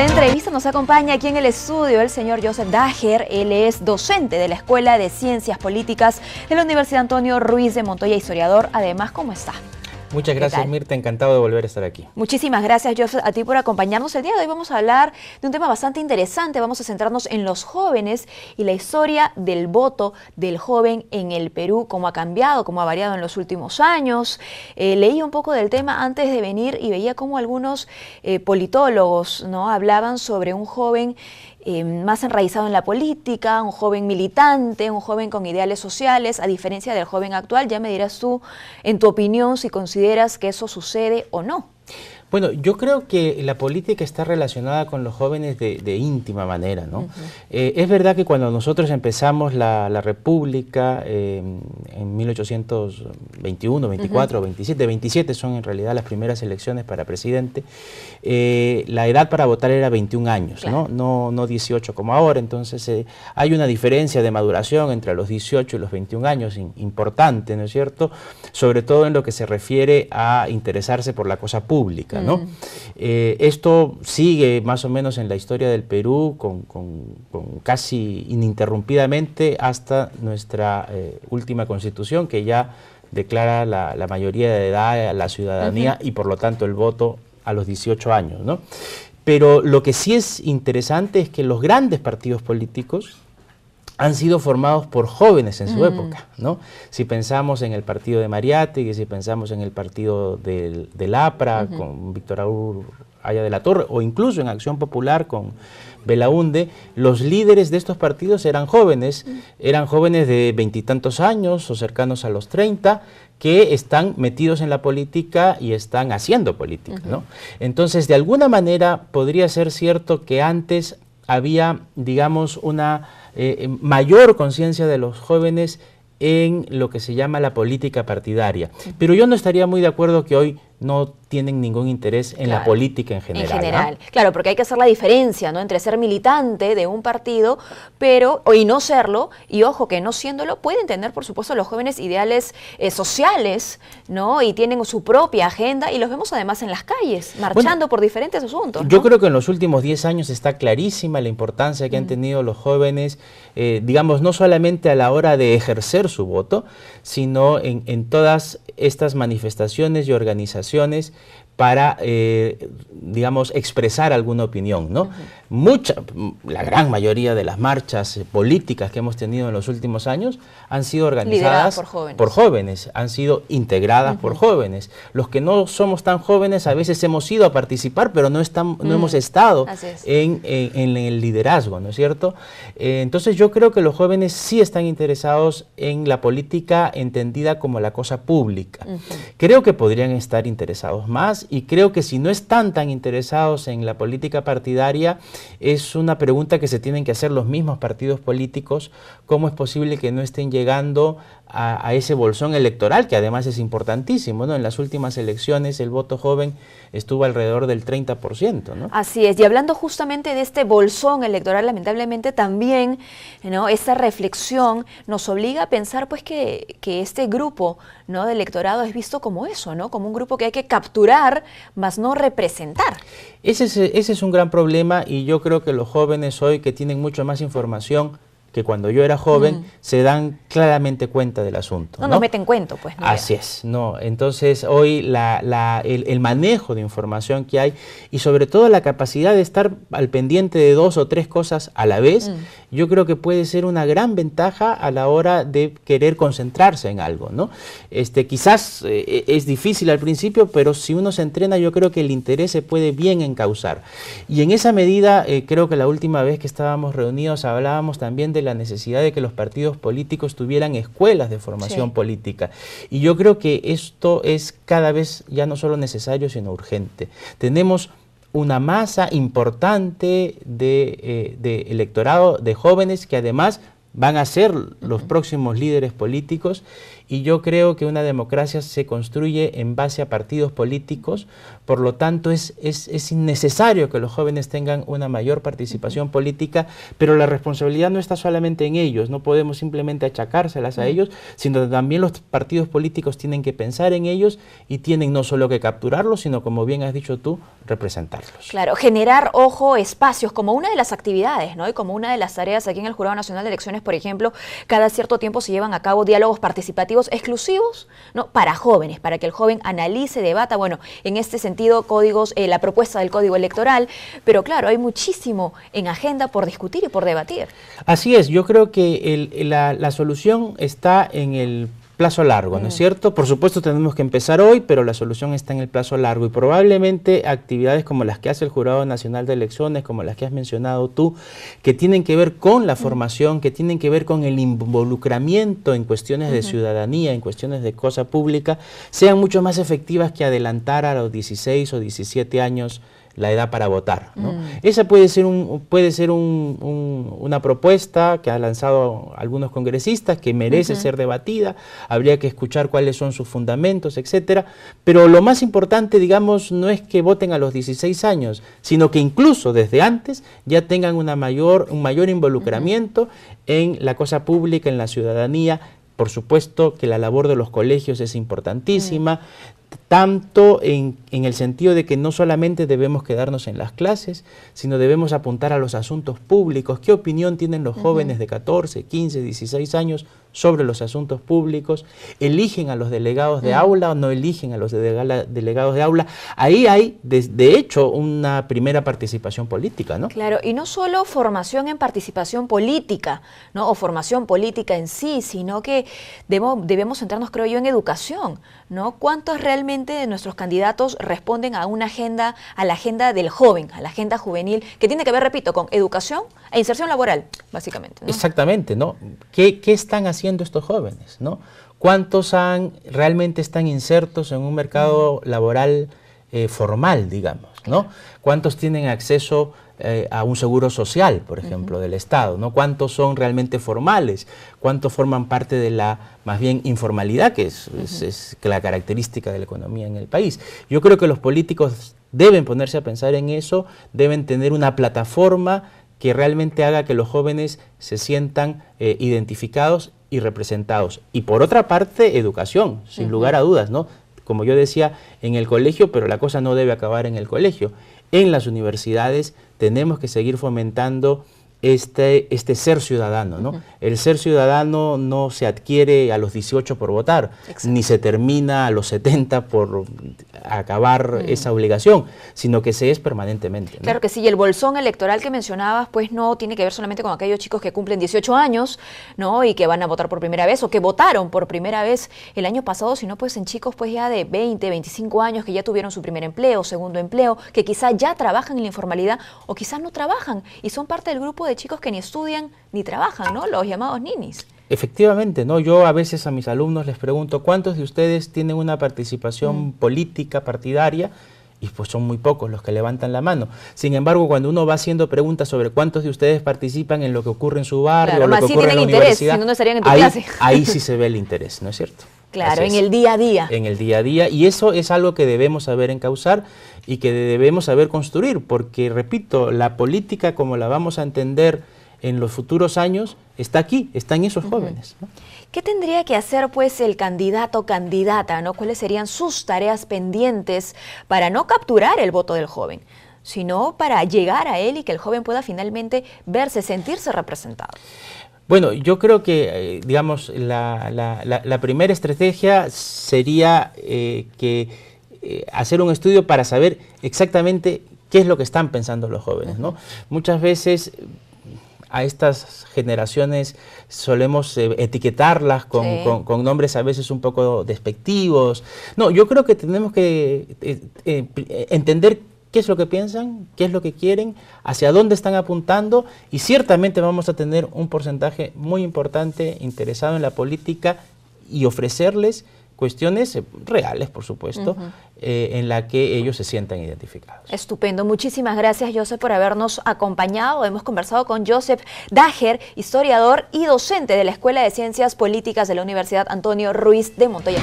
de entrevista nos acompaña aquí en el estudio el señor Joseph Dager. Él es docente de la Escuela de Ciencias Políticas de la Universidad Antonio Ruiz de Montoya, historiador. Además, ¿cómo está? Muchas gracias, Mirta. Encantado de volver a estar aquí. Muchísimas gracias, Joseph, a ti por acompañarnos. El día de hoy vamos a hablar de un tema bastante interesante. Vamos a centrarnos en los jóvenes y la historia del voto del joven en el Perú, cómo ha cambiado, cómo ha variado en los últimos años. Leí un poco del tema antes de venir y veía cómo algunos politólogos, ¿no?, hablaban sobre un joven más enraizado en la política, un joven militante, un joven con ideales sociales, a diferencia del joven actual. Ya me dirás tú, en tu opinión, si consideras que eso sucede o no. Bueno, yo creo que la política está relacionada con los jóvenes de íntima manera, ¿no? Es verdad que cuando nosotros empezamos la República en 1821, 24, 27 son en realidad las primeras elecciones para presidente, la edad para votar era 21 años, claro, no 18 como ahora. Entonces hay una diferencia de maduración entre los 18 y los 21 años importante, ¿no es cierto? Sobre todo en lo que se refiere a interesarse por la cosa pública, ¿no? Esto sigue más o menos en la historia del Perú con casi ininterrumpidamente hasta nuestra última constitución, que ya declara la mayoría de edad a la ciudadanía y por lo tanto el voto a los 18 años, ¿no? Pero lo que sí es interesante es que los grandes partidos políticos han sido formados por jóvenes en su época, ¿no? Si pensamos en el partido de Mariátegui, si pensamos en el partido del APRA, con Víctor Raúl Haya de la Torre, o incluso en Acción Popular con Belaúnde, los líderes de estos partidos eran jóvenes de veintitantos años o cercanos a los 30, que están metidos en la política y están haciendo política, ¿no? Entonces, de alguna manera, podría ser cierto que antes había, digamos, una mayor conciencia de los jóvenes en lo que se llama la política partidaria. Pero yo no estaría muy de acuerdo que hoy no tienen ningún interés en la política en general. ¿no? Claro, porque hay que hacer la diferencia, ¿no?, entre ser militante de un partido y no serlo, y ojo que no siéndolo, pueden tener, por supuesto, los jóvenes ideales sociales, ¿no?, y tienen su propia agenda, y los vemos además en las calles, marchando por diferentes asuntos, ¿no? Yo creo que en los últimos 10 años está clarísima la importancia que han tenido los jóvenes, digamos, no solamente a la hora de ejercer su voto, sino en todas estas manifestaciones y organizaciones para, digamos, expresar alguna opinión, ¿no? La gran mayoría de las marchas políticas que hemos tenido en los últimos años han sido organizadas por jóvenes, han sido integradas por jóvenes. Los que no somos tan jóvenes a veces hemos ido a participar, pero no hemos estado en el liderazgo, ¿no es cierto? Entonces yo creo que los jóvenes sí están interesados en la política entendida como la cosa pública. Creo que podrían estar interesados más, y creo que si no están tan interesados en la política partidaria, es una pregunta que se tienen que hacer los mismos partidos políticos: ¿cómo es posible que no estén llegando a ese bolsón electoral, que además es importantísimo, ¿no? En las últimas elecciones el voto joven estuvo alrededor del 30%, ¿no? Así es, y hablando justamente de este bolsón electoral, lamentablemente también, ¿no?, esta reflexión nos obliga a pensar, pues, que este grupo, ¿no?, de electorado es visto como eso, ¿no?, como un grupo que hay que capturar, más no representar. Ese es un gran problema, y yo creo que los jóvenes hoy, que tienen mucho más información que cuando yo era joven, se dan claramente cuenta del asunto. No nos meten cuento, pues. No. Así es, no. Entonces hoy el manejo de información que hay, y sobre todo la capacidad de estar al pendiente de 2 o 3 cosas a la vez, yo creo que puede ser una gran ventaja a la hora de querer concentrarse en algo, ¿no? Quizás es difícil al principio, pero si uno se entrena, yo creo que el interés se puede bien encauzar. Y en esa medida, creo que la última vez que estábamos reunidos hablábamos también de la necesidad de que los partidos políticos tuvieran escuelas de formación política. Y yo creo que esto es cada vez ya no solo necesario, sino urgente. Tenemos una masa importante de electorado, de jóvenes que además van a ser los próximos líderes políticos, y yo creo que una democracia se construye en base a partidos políticos, por lo tanto es innecesario que los jóvenes tengan una mayor participación política, pero la responsabilidad no está solamente en ellos, no podemos simplemente achacárselas a ellos, sino que también los partidos políticos tienen que pensar en ellos y tienen no solo que capturarlos, sino, como bien has dicho tú, representarlos. Claro, generar, ojo, espacios como una de las actividades, ¿no? Y como una de las tareas aquí en el Jurado Nacional de Elecciones, por ejemplo, cada cierto tiempo se llevan a cabo diálogos participativos exclusivos, ¿no? Para jóvenes, para que el joven analice, debata, bueno, en este sentido, códigos, la propuesta del Código Electoral, pero claro, hay muchísimo en agenda por discutir y por debatir. Así es, yo creo que la solución está en el plazo largo, ¿no es cierto? Por supuesto tenemos que empezar hoy, pero la solución está en el plazo largo y probablemente actividades como las que hace el Jurado Nacional de Elecciones, como las que has mencionado tú, que tienen que ver con la formación, que tienen que ver con el involucramiento en cuestiones de ciudadanía, en cuestiones de cosa pública, sean mucho más efectivas que adelantar a los 16 o 17 años la edad para votar, ¿no? Esa puede ser una propuesta que han lanzado algunos congresistas que merece ser debatida, habría que escuchar cuáles son sus fundamentos, etcétera, pero lo más importante, digamos, no es que voten a los 16 años, sino que incluso desde antes ya tengan un mayor involucramiento en la cosa pública, en la ciudadanía. Por supuesto que la labor de los colegios es importantísima, tanto en el sentido de que no solamente debemos quedarnos en las clases, sino debemos apuntar a los asuntos públicos. ¿Qué opinión tienen los jóvenes de 14, 15, 16 años sobre los asuntos públicos? ¿Eligen a los delegados de aula o no eligen a los delegados de aula? Ahí hay, de hecho, una primera participación política, ¿no? Claro, y no solo formación en participación política, ¿no? O formación política en sí, sino que debemos centrarnos, creo yo, en educación, ¿no? ¿Cuántos realmente de nuestros candidatos responden a una agenda, a la agenda del joven, a la agenda juvenil, que tiene que ver, repito, con educación e inserción laboral, básicamente, ¿no? Exactamente, ¿no? ¿Qué están haciendo estos jóvenes, ¿no? ¿Cuántos realmente están insertos en un mercado laboral formal, digamos, ¿no? ¿Cuántos tienen acceso a un seguro social, por ejemplo, del Estado, ¿no? ¿Cuántos son realmente formales? ¿Cuántos forman parte de la, más bien, informalidad, que es la característica de la economía en el país? Yo creo que los políticos deben ponerse a pensar en eso, deben tener una plataforma que realmente haga que los jóvenes se sientan identificados y representados. Y por otra parte, educación, sin lugar a dudas, ¿no? Como yo decía, en el colegio, pero la cosa no debe acabar en el colegio. En las universidades tenemos que seguir fomentando este ser ciudadano, ¿no? El ser ciudadano no se adquiere a los 18 por votar, ni se termina a los 70 por acabar esa obligación, sino que se es permanentemente, ¿no? Claro que sí, y el bolsón electoral que mencionabas, pues no tiene que ver solamente con aquellos chicos que cumplen 18 años, ¿no? Y que van a votar por primera vez, o que votaron por primera vez el año pasado, sino pues en chicos pues ya de 20, 25 años, que ya tuvieron su primer empleo, segundo empleo, que quizá ya trabajan en la informalidad, o quizás no trabajan, y son parte del grupo de chicos que ni estudian ni trabajan, ¿no? Los llamados ninis. Efectivamente, ¿no? Yo a veces a mis alumnos les pregunto, ¿cuántos de ustedes tienen una participación política partidaria? Y pues son muy pocos los que levantan la mano. Sin embargo, cuando uno va haciendo preguntas sobre cuántos de ustedes participan en lo que ocurre en su barrio, claro, lo que ocurre en la universidad, si no estarían en tu clase. Ahí sí se ve el interés, ¿no es cierto? Claro, en el día a día. En el día a día, y eso es algo que debemos saber encauzar y que debemos saber construir, porque, repito, la política como la vamos a entender en los futuros años está aquí, está en esos jóvenes, ¿no? ¿Qué tendría que hacer pues el candidato o candidata, ¿no? ¿Cuáles serían sus tareas pendientes para no capturar el voto del joven, sino para llegar a él y que el joven pueda finalmente verse, sentirse representado? Bueno, yo creo que, digamos, la primera estrategia sería hacer un estudio para saber exactamente qué es lo que están pensando los jóvenes, ¿no? Muchas veces a estas generaciones solemos etiquetarlas con nombres a veces un poco despectivos. No, yo creo que tenemos que entender qué es lo que piensan, qué es lo que quieren, hacia dónde están apuntando, y ciertamente vamos a tener un porcentaje muy importante interesado en la política y ofrecerles cuestiones reales, por supuesto, en la que ellos se sientan identificados. Estupendo. Muchísimas gracias, Joseph, por habernos acompañado. Hemos conversado con Joseph Dager, historiador y docente de la Escuela de Ciencias Políticas de la Universidad Antonio Ruiz de Montoya.